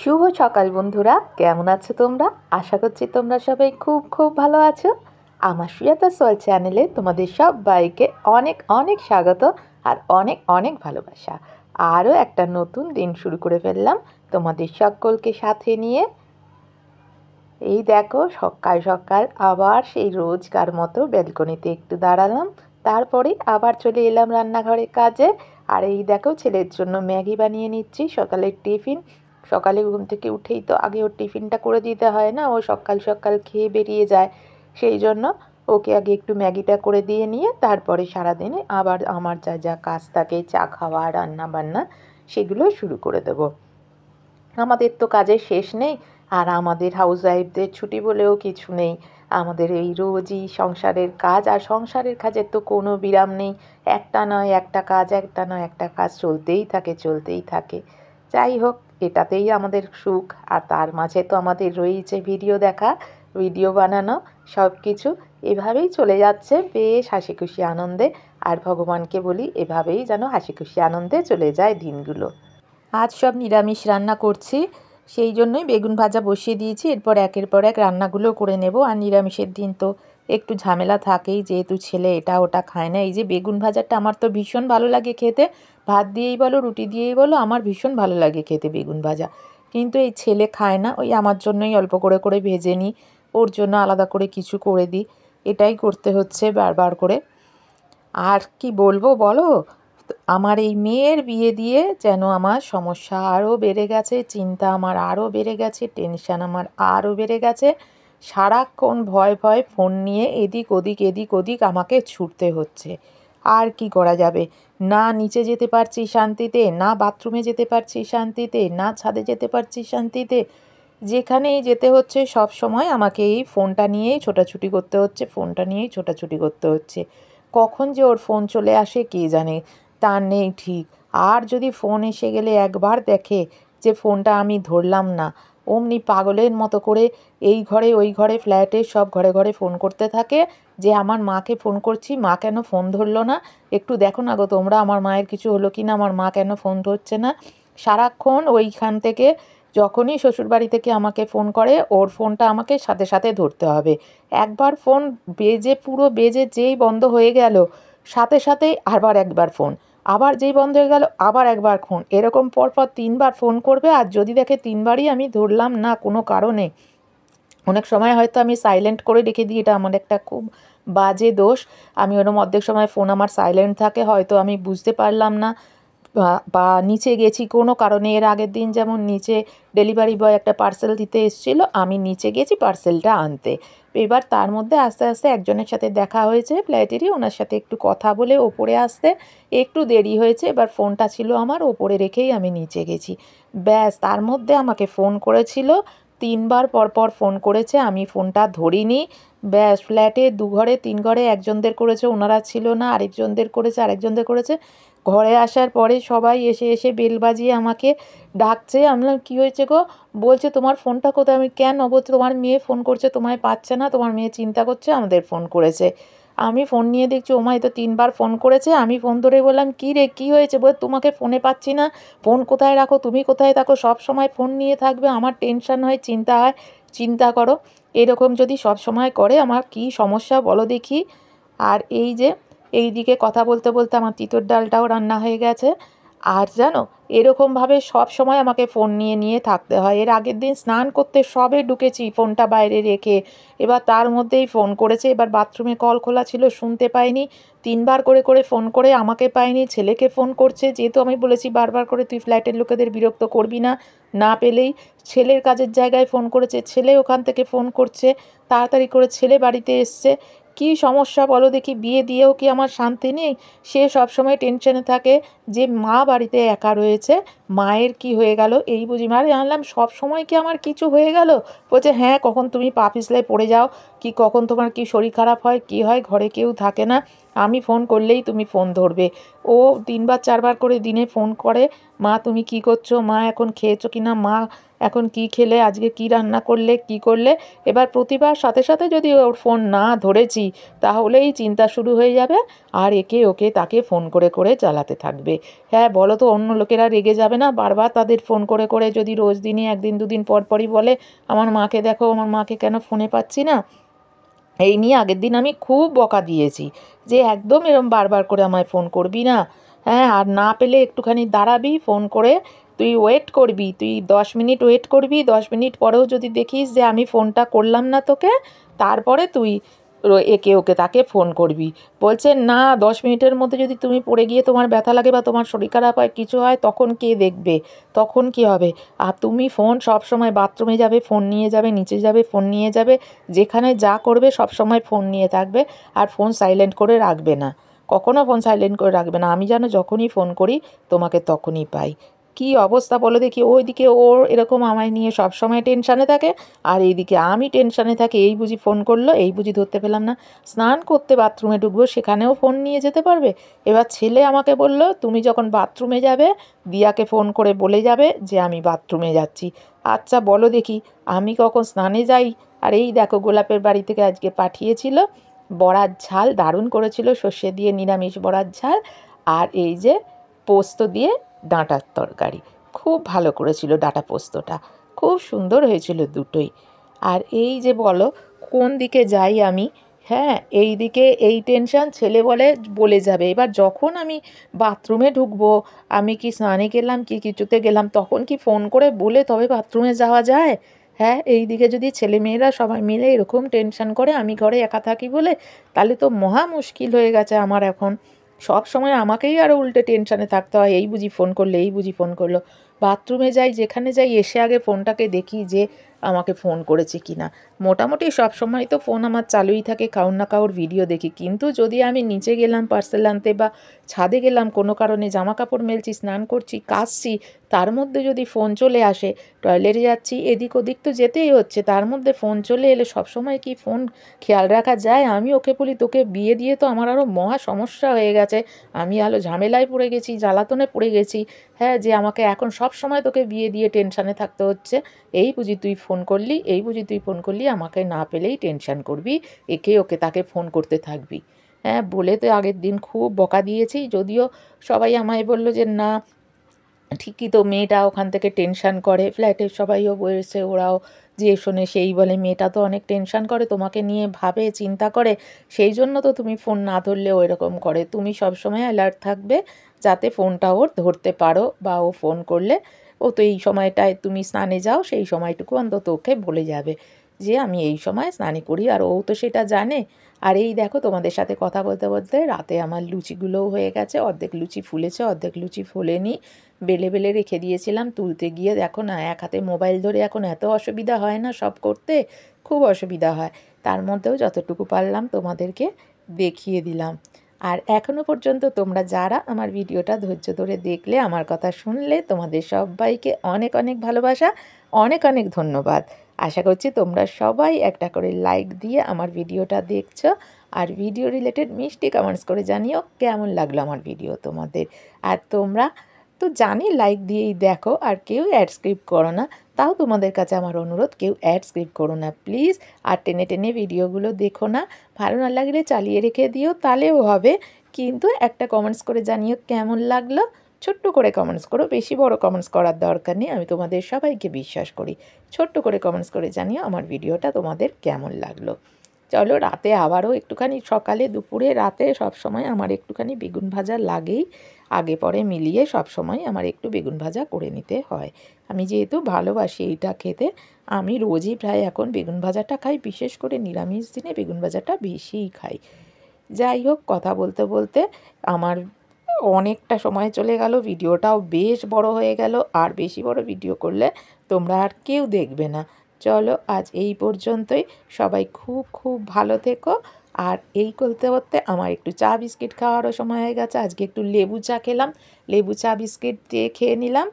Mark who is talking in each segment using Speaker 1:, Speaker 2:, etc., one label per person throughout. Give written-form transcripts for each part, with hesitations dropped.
Speaker 1: শুভ সকাল বন্ধুরা, কেমন আছো তোমরা? আশা করছি তোমরা সবাই খুব খুব ভালো আছো। আমার সুজাতা সোয়াল চ্যানেলে তোমাদের সবাইকে অনেক অনেক স্বাগত আর অনেক অনেক ভালোবাসা। আরও একটা নতুন দিন শুরু করে ফেললাম তোমাদের সকলকে সাথে নিয়ে। এই দেখো, সকাল সকাল আবার সেই রোজকার মতো ব্যালকনিতে একটু দাঁড়ালাম, তারপরে আবার চলে এলাম রান্নাঘরের কাজে। আর এই দেখো, ছেলের জন্য ম্যাগি বানিয়ে নিচ্ছি, সকালের টিফিন। সকালে ঘুম থেকে উঠেই তো আগে ওর টিফিনটা করে দিতে হয় না, ও সকাল সকাল খেয়ে বেরিয়ে যায়। সেই জন্য ওকে আগে একটু ম্যাগিটা করে দিয়ে নিয়ে তারপরে সারাদিনে আবার আমার যা যা কাজ থাকে, চা খাওয়া, রান্না বান্না, সেগুলো শুরু করে দেবো। আমাদের তো কাজের শেষ নেই, আর আমাদের হাউসওয়াইফদের ছুটি বলেও কিছু নেই। আমাদের এই রোজই সংসারের কাজ, আর সংসারের কাজের তো কোনো বিরাম নেই। একটা নয় একটা কাজ, একটা নয় একটা কাজ চলতেই থাকে চলতেই থাকে। যাই হোক, এটাতেই আমাদের সুখ। আর তার মাঝে তো আমাদের রয়েছে ভিডিও দেখা, ভিডিও বানানো, সব কিছু এভাবেই চলে যাচ্ছে বেশ হাসি খুশি আনন্দে। আর ভগবানকে বলি এভাবেই যেন হাসি খুশি আনন্দে চলে যায় দিনগুলো। আজ সব নিরামিষ রান্না করছি, সেই জন্যই বেগুন ভাজা বসিয়ে দিয়েছি। এরপর একের পর এক রান্নাগুলো করে নেব। আর নিরামিষের দিন তো একটু ঝামেলা থাকেই, যেহেতু ছেলে এটা ওটা খায় না। এই যে বেগুন ভাজাটা আমার তো ভীষণ ভালো লাগে খেতে, ভাত দিয়েই বলো রুটি দিয়েই বলো, আমার ভীষণ ভালো লাগে খেতে বেগুন ভাজা। কিন্তু এই ছেলে খায় না, ওই আমার জন্যই অল্প করে করে ভেজে নিই, ওর জন্য আলাদা করে কিছু করে দিই। এটাই করতে হচ্ছে বারবার করে। আর কি বলবো বলো, আমার এই মেয়ের বিয়ে দিয়ে যেন আমার সমস্যা আরও বেড়ে গেছে, চিন্তা আমার আরও বেড়ে গেছে, টেনশান আমার আরও বেড়ে গেছে। সারাক্ষণ ভয় ভয় ফোন নিয়ে এদিক ওদিক এদিক ওদিক আমাকে ছুটতে হচ্ছে। আর কি করা যাবে? না নিচে যেতে পারছি শান্তিতে, না বাথরুমে যেতে পারছি শান্তিতে, না ছাদে যেতে পারছি শান্তিতে। যেখানেই যেতে হচ্ছে সব সময় আমাকে এই ফোনটা নিয়েই ছোটাছুটি করতে হচ্ছে, ফোনটা নিয়েই ছোটাছুটি করতে হচ্ছে। কখন যে ওর ফোন চলে আসে কে জানে, তার নেই ঠিক। আর যদি ফোন এসে গেলে একবার দেখে যে ফোনটা আমি ধরলাম না, অমনি পাগলের মতো করে এই ঘরে ওই ঘরে ফ্ল্যাটে সব ঘরে ঘরে ফোন করতে থাকে যে আমার মাকে ফোন করছি, মা কেন ফোন ধরলো না, একটু দেখো না গো তোমরা, আমার মায়ের কিছু হলো কি না, আমার মা কেন ফোন ধরছে না। সারাক্ষণ ওইখান থেকে যখনই শ্বশুরবাড়ি থেকে আমাকে ফোন করে, ওর ফোনটা আমাকে সাথে সাথে ধরতে হবে। একবার ফোন বেজে পুরো বেজে যেই বন্ধ হয়ে গেল, সাথে সাথেই আবার একবার ফোন, আবার যেই বন্ধ হয়ে গেল আবার একবার ফোন, এরকম পরপর 3বার ফোন করবে। আর যদি দেখে 3বারই আমি ধরলাম না কোনো কারণে, অনেক সময় হয়তো আমি সাইলেন্ট করে রেখে দিই, এটা আমার একটা খুব বাজে দোষ। আমি ওরকম অর্ধেক সময় ফোন আমার সাইলেন্ট থাকে, হয়তো আমি বুঝতে পারলাম না, বা নিচে গেছি কোনো কারণে। এর আগের দিন যেমন নিচে ডেলিভারি বয় একটা পার্সেল দিতে এসেছিলো, আমি নিচে গেছি পার্সেলটা আনতে। এবার তার মধ্যে আস্তে আস্তে একজনের সাথে দেখা হয়েছে ফ্ল্যাটেরই, ওনার সাথে একটু কথা বলে ওপরে আসতে একটু দেরি হয়েছে। এবার ফোনটা ছিল আমার ওপরে রেখেই আমি নিচে গেছি। ব্যাস, তার মধ্যে আমাকে ফোন করেছিল, 3বার পরপর ফোন করেছে, আমি ফোনটা ধরিনি। ব্যাস, ফ্ল্যাটে 2 ঘরে 3 ঘরে একজনদের করেছে, ওনারা ছিল না, আরেকজনদের করেছে, আরেকজনদের করেছে। ঘরে আসার পরে সবাই এসে এসে বেল বাজিয়ে আমাকে ডাকছে। আমি বললাম কী হয়েছে গো? বলছে তোমার ফোনটা কোথায়? আমি কেন? বলছে তোমার মেয়ে ফোন করছে, তোমায় পাচ্ছে না, তোমার মেয়ে চিন্তা করছে, আমাদের ফোন করেছে। আমি ফোন নিয়ে দেখছি ওমায় তো 3বার ফোন করেছে। আমি ফোন ধরে বললাম কী রে কী হয়েছে? বলে তোমাকে ফোনে পাচ্ছি না, ফোন কোথায় রাখো, তুমি কোথায় থাকো, সব সময় ফোন নিয়ে থাকবে, আমার টেনশন হয়, চিন্তা হয়। চিন্তা করো, এরকম যদি সব সময় করে আমার কী সমস্যা বলো দেখি। আর এই যে এইদিকে কথা বলতে বলতে আমার তিঁতর ডালটাও রান্না হয়ে গেছে। আর জানো, এরকমভাবে সব সময় আমাকে ফোন নিয়ে নিয়ে থাকতে হয়। এর আগের দিন স্নান করতে সবে ঢুকেছি ফোনটা বাইরে রেখে, এবার তার মধ্যেই ফোন করেছে। এবার বাথরুমে কল খোলা ছিল, শুনতে পাইনি, 3বার করে করে ফোন করে আমাকে পাইনি, ছেলেকে ফোন করছে। যেহেতু আমি বলেছি বারবার করে তুই ফ্ল্যাটের লোকেদের বিরক্ত করবি না, না পেলেই ছেলের কাজের জায়গায় ফোন করেছে, ছেলে ওখান থেকে ফোন করছে, তাড়াতাড়ি করে ছেলে বাড়িতে এসছে। কী সমস্যা বলো দেখি? বিয়ে দিয়েও কি আমার শান্তি নেই? সে সবসময় টেনশনে থাকে যে মা বাড়িতে একা রয়েছে, মায়ের কি হয়ে গেল এই বুঝি। মারে জানলাম সব সময় কি আমার কিছু হয়ে গেল? বলছে হ্যাঁ, কখন তুমি পা পিছলে পড়ে যাও, কি কখন তোমার কি শরীর খারাপ হয়, কি হয়, ঘরে কেউ থাকে না, আমি ফোন করলেই তুমি ফোন ধরবে। ও 3বার 4বার করে দিনে ফোন করে, মা তুমি কি করছো, মা এখন খেয়েছো কি না, মা এখন কি খেলে, আজকে কি রান্না করলে, কি করলে। এবার প্রতিবার সাথে সাথে যদি ওর ফোন না ধরেছি তাহলেই চিন্তা শুরু হয়ে যাবে, আর একে ওকে তাকে ফোন করে করে জ্বালাতে থাকবে। হ্যাঁ বলো তো, অন্য লোকেরা রেগে যাবে না বারবার তাদের ফোন করে করে যদি রোজ দিনই 1 দিন 2 দিন পর পরই বলে আমার মাকে দেখো, আমার মাকে কেন ফোনে পাচ্ছি না। এই নিয়ে আগের দিন আমি খুব বকা দিয়েছি যে একদম এরম বারবার করে আমায় ফোন করবি না। হ্যাঁ, আর না পেলে একটুখানি দাঁড়াবি, ফোন করে তুই ওয়েট করবি, তুই 10 মিনিট ওয়েট করবি, 10 মিনিট পরেও যদি দেখিস যে আমি ফোনটা করলাম না তোকে, তারপরে তুই একে ওকে তাকে ফোন করবি। বলছে না, 10 মিনিটের মধ্যে যদি তুমি পড়ে গিয়ে তোমার ব্যথা লাগে বা তোমার শরীর খারাপ হয়, কিছু হয়, তখন কে দেখবে, তখন কি হবে। আর তুমি ফোন সব সময় বাথরুমে যাবে ফোন নিয়ে যাবে, নিচে যাবে ফোন নিয়ে যাবে, যেখানে যা করবে সব সময় ফোন নিয়ে থাকবে, আর ফোন সাইলেন্ট করে রাখবে না, কখনো ফোন সাইলেন্ট করে রাখবে না। আমি যেন যখনই ফোন করি তোমাকে তখনই পাই। কি অবস্থা বলো দেখি, ওইদিকে ওর এরকম আমায় নিয়ে সব সময় টেনশানে থাকে, আর এইদিকে আমি টেনশানে থাকি, এই বুঝি ফোন করলো, এই বুঝি ধরতে পেলাম না। স্নান করতে বাথরুমে ঢুকবো, সেখানেও ফোন নিয়ে যেতে পারবে। এবার ছেলে আমাকে বলল তুমি যখন বাথরুমে যাবে দিয়াকে ফোন করে বলে যাবে যে আমি বাথরুমে যাচ্ছি। আচ্ছা বলো দেখি, আমি কখন স্নানে যাই। আর এই দেখো, গোলাপের বাড়ি থেকে আজকে পাঠিয়েছিল বড়ার ঝাল, দারুণ করেছিল, সর্ষে দিয়ে নিরামিষ বড়ার ঝাল, আর এই যে পোস্ত দিয়ে ডাঁটার তরকারি, খুব ভালো করেছিল ডাঁটা পোস্তটা, খুব সুন্দর হয়েছিল দুটোই। আর এই যে বলো কোন দিকে যাই আমি, হ্যাঁ এই দিকে এই টেনশান, ছেলে বলে যাবে। এবার যখন আমি বাথরুমে ঢুকবো, আমি কি স্নানে গেলাম কি কিছুতে গেলাম, তখন কি ফোন করে বলে তবে বাথরুমে যাওয়া যায়। হ্যাঁ, এই দিকে যদি ছেলেমেয়েরা সবাই মিলে এরকম টেনশান করে আমি ঘরে একা থাকি বলে, তাহলে তো মহা মুশকিল হয়ে গেছে আমার এখন। সব সময় আমাকেই আরও উল্টে টেনশানে থাকতে হয়, এই বুঝি ফোন করলে, এই বুঝি ফোন করলো। বাথরুমে যাই যেখানে যাই এসে আগে ফোনটাকে দেখি যে আমাকে ফোন করেছে কি না। মোটামুটি সব সময় তো ফোন আমার চালুই থাকে, কারোর না কারোর ভিডিও দেখি। কিন্তু যদি আমি নিচে গেলাম পার্সেল আনতে বা ছাদে গেলাম কোনো কারণে, জামা কাপড় মেলছি, স্নান করছি, কাচছি, তার মধ্যে যদি ফোন চলে আসে, টয়লেটে যাচ্ছি, এদিক ওদিক তো যেতেই হচ্ছে, তার মধ্যে ফোন চলে এলে সবসময় কি ফোন খেয়াল রাখা যায়। আমি ওকে বলি তোকে বিয়ে দিয়ে তো আমার আরও মহা সমস্যা হয়ে গেছে, আমি আরও ঝামেলায় পড়ে গেছি, জ্বালাতনে পড়ে গেছি। হ্যাঁ, যে আমাকে এখন সব সময় তোকে বিয়ে দিয়ে টেনশানে থাকতে হচ্ছে। এই বুঝি তুই ফোন করলি, এই বুঝি তুই ফোন করলি, আমাকে না পেলেই টেনশান করবি, একে ওকে তাকে ফোন করতে থাকবি। হ্যাঁ বলে তো আগের দিন খুব বকা দিয়েছি, যদিও সবাই আমায় বললো যে না ঠিকই তো, মেয়েটা ওখান থেকে টেনশান করে, ফ্ল্যাটের সবাইও বলেছে, ওরাও যে শোনে সেই বলে মেয়েটা তো অনেক টেনশান করে, তোমাকে নিয়ে ভাবে চিন্তা করে, সেই জন্য তো তুমি ফোন না ধরলে ও এরকম করে। তুমি সবসময় অ্যালার্ট থাকবে যাতে ফোনটা ওর ধরতে পারো, বা ও ফোন করলে ও তো এই সময়টায় তুমি স্নানে যাও, সেই সময়টুকু অন্তত ওকে বলে যাবে যে আমি এই সময় স্নানে করি, আর ও তো সেটা জানে। আর এই দেখো তোমাদের সাথে কথা বলতে বলতে রাতে আমার লুচিগুলোও হয়ে গেছে, অর্ধেক লুচি ফুলেছে অর্ধেক লুচি ফোলেনি, বেলে বেলে রেখে দিয়েছিলাম, তুলতে গিয়ে দেখো না এক হাতে মোবাইল ধরে এখন এত অসুবিধা হয় না সব করতে, খুব অসুবিধা হয়। তার মধ্যেও যতটুকু পারলাম তোমাদেরকে দেখিয়ে দিলাম। আর এখনও পর্যন্ত তোমরা যারা আমার ভিডিওটা ধৈর্য ধরে দেখলে, আমার কথা শুনলে, তোমাদের সবাইকে অনেক অনেক ভালোবাসা, অনেক অনেক ধন্যবাদ। আশা করছি তোমরা সবাই একটা করে লাইক দিয়ে আমার ভিডিওটা দেখছো, আর ভিডিও রিলেটেড মিষ্টি কমেন্টস করে জানিও কেমন লাগলো আমার ভিডিও তোমাদের। আর তোমরা তো জানি লাইক দিয়েই দেখো, আর কেউ অ্যাড স্ক্রিপ্ট করো না, তাও তোমাদের কাছে আমার অনুরোধ, কেউ অ্যাড স্ক্রিপ্ট করো না প্লিজ। আর টেনে টেনে ভিডিওগুলো দেখো না, ভালো না লাগলে চালিয়ে রেখে দিও, তাহলেও হবে, কিন্তু একটা কমেন্টস করে জানিও কেমন লাগলো। ছোট্ট করে কমেন্টস করো, বেশি বড় কমেন্টস করার দরকার নেই, আমি তোমাদের সবাইকে বিশ্বাস করি। ছোট্ট করে কমেন্টস করে জানিও আমার ভিডিওটা তোমাদের কেমন লাগলো। চলো রাতে আবারও একটুখানি, সকালে দুপুরে রাতে সব সময় আমার একটুখানি বেগুন ভাজা লাগেই, আগে পরে মিলিয়ে সব সময় আমার একটু বেগুন ভাজা করে নিতে হয়। আমি যেহেতু ভালোবাসি এইটা খেতে, আমি রোজই প্রায় এখন বেগুন ভাজাটা খাই, বিশেষ করে নিরামিষ দিনে বেগুন ভাজাটা বেশিই খাই। যাই হোক, কথা বলতে বলতে আমার অনেকটা সময় চলে গেল, ভিডিওটাও বেশ বড় হয়ে গেল, আর বেশি বড় ভিডিও করলে তোমরা আর কেউ দেখবে না। চলো আজ এই পর্যন্তই, সবাই খুব খুব ভালো থেকো। আর এই করতে করতে আমার একটু চা বিস্কিট খাওয়ারও সময় হয়ে গেছে, আজকে একটু লেবু চা খেলাম, লেবু চা বিস্কিট দিয়ে খেয়ে নিলাম।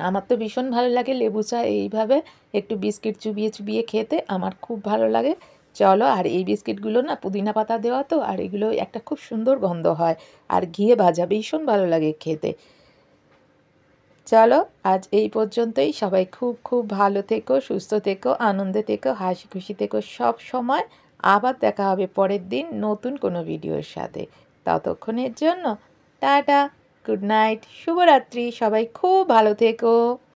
Speaker 1: আমার তো ভীষণ ভালো লাগে লেবু চা এইভাবে একটু বিস্কিট চুবিয়ে চুবিয়ে খেতে, আমার খুব ভালো লাগে। চলো, আর এই বিস্কিটগুলো না পুদিনা পাতা দেওয়া তো, আর এগুলো একটা খুব সুন্দর গন্ধ হয়, আর ঘিয়ে ভাজা ভীষণ ভালো লাগে খেতে। চলো, আজ এই পর্যন্তই। সবাই খুব খুব ভালো থেকো, সুস্থ থেকো, আনন্দে থেকো, হাসি খুশি থেকো সব সময়। আবার দেখা হবে পরের দিন নতুন কোনো ভিডিওর সাথে। ততক্ষণের জন্য টাটা, গুড নাইট, শুভরাত্রি, সবাই খুব ভালো থেকো।